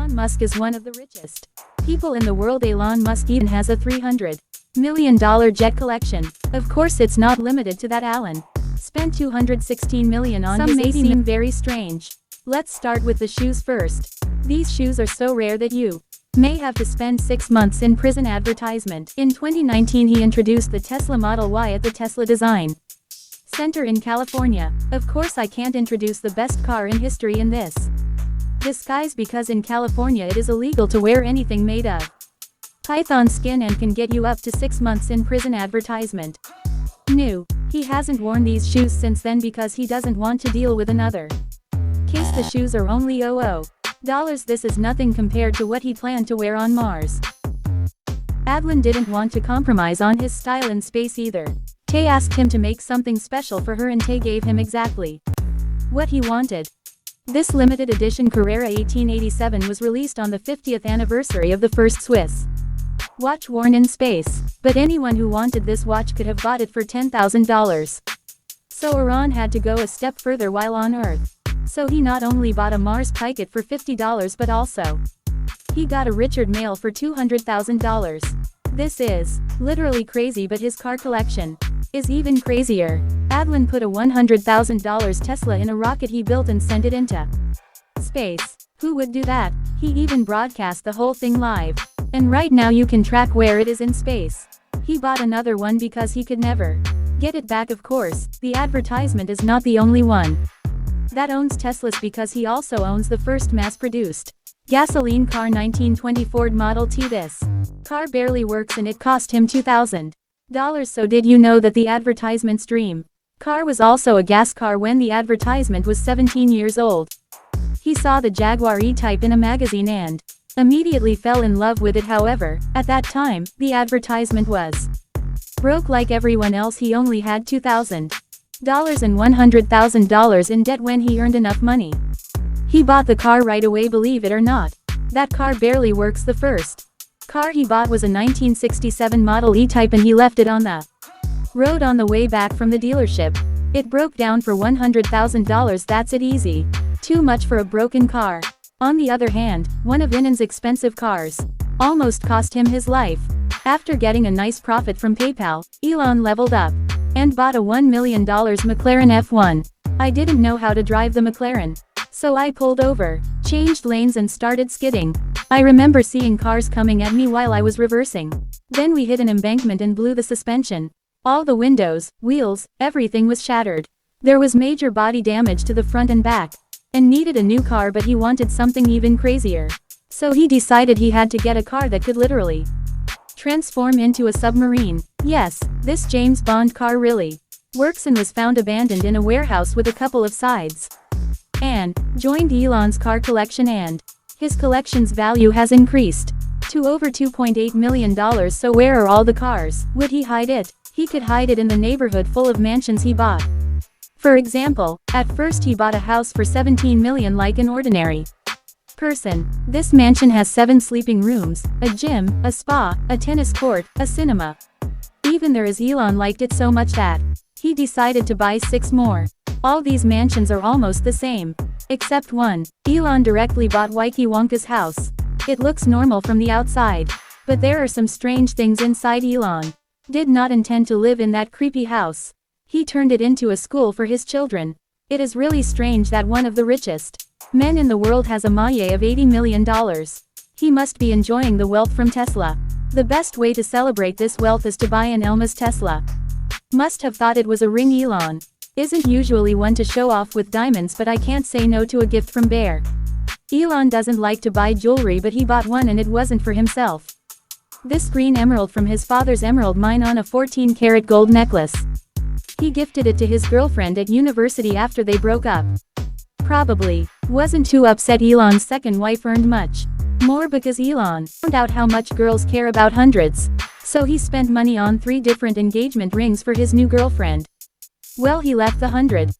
Elon Musk is one of the richest people in the world. Elon Musk even has a $300 million jet collection. Of course it's not limited to that. Alan spent $216 million on some may seem very strange. Let's start with the shoes first. These shoes are so rare that you may have to spend 6 months in prison. Advertisement. In 2019 he introduced the Tesla Model Y at the Tesla Design Center in California. Of course I can't introduce the best car in history in this disguise because in California it is illegal to wear anything made of python skin and can get you up to 6 months in prison. Advertisement. New. He hasn't worn these shoes since then because he doesn't want to deal with another case. The shoes are only $00. This is nothing compared to what he planned to wear on Mars. Adlon didn't want to compromise on his style in space either. Tay asked him to make something special for her and Tay gave him exactly what he wanted. This limited edition Carrera 1887 was released on the 50th anniversary of the first Swiss watch worn in space, but anyone who wanted this watch could have bought it for $10,000. So Elon had to go a step further while on Earth. So he not only bought a Mars Piket for $50 but also he got a Richard Mille for $200,000. This is literally crazy, but his car collection is even crazier. Adlon put a $100,000 Tesla in a rocket he built and sent it into space. Who would do that? He even broadcast the whole thing live. And right now you can track where it is in space. He bought another one because he could never get it back. Of course, the advertisement is not the only one that owns Teslas because he also owns the first mass-produced gasoline car 1920 Ford Model T. This car barely works and it cost him $2,000. So did you know that the advertisement's dream car was also a gas car? When the advertisement was 17 years old, he saw the Jaguar E-Type in a magazine and immediately fell in love with it. However, at that time, the advertisement was broke like everyone else. He only had $2,000 and $100,000 in debt. When he earned enough money, he bought the car right away. Believe it or not, that car barely works. The first car he bought was a 1967 Model E-Type and he left it on the road on the way back from the dealership. It broke down for $100,000. That's it. Easy. Too much for a broken car. On the other hand, one of Elon's expensive cars almost cost him his life. After getting a nice profit from PayPal, Elon leveled up and bought a $1 million McLaren F1. I didn't know how to drive the McLaren, so I pulled over, changed lanes and started skidding. I remember seeing cars coming at me while I was reversing. Then we hit an embankment and blew the suspension. All the windows, wheels, everything was shattered. There was major body damage to the front and back, and needed a new car, but he wanted something even crazier. So he decided he had to get a car that could literally transform into a submarine. Yes, this James Bond car really works and was found abandoned in a warehouse with a couple of sides. And joined Elon's car collection, and his collection's value has increased to over $2.8 million. So where are all the cars? Would he hide it? He could hide it in the neighborhood full of mansions he bought. For example, at first he bought a house for $17 million like an ordinary person. This mansion has 7 sleeping rooms, a gym, a spa, a tennis court, a cinema. Even there is. Elon liked it so much that he decided to buy 6 more. All these mansions are almost the same, except one. Elon directly bought Willy Wonka's house. It looks normal from the outside, but there are some strange things inside. Elon did not intend to live in that creepy house. He turned it into a school for his children. It is really strange that one of the richest men in the world has a maille of $80 million. He must be enjoying the wealth from Tesla. The best way to celebrate this wealth is to buy an Elmas Tesla. Must have thought it was a ring. Elon isn't usually one to show off with diamonds, but I can't say no to a gift from Bear. Elon doesn't like to buy jewelry, but he bought one and it wasn't for himself. This green emerald from his father's emerald mine on a 14-karat gold necklace. He gifted it to his girlfriend at university after they broke up. Probably wasn't too upset. Elon's second wife earned much more because Elon found out how much girls care about hundreds. So he spent money on 3 different engagement rings for his new girlfriend. Well, he left the $100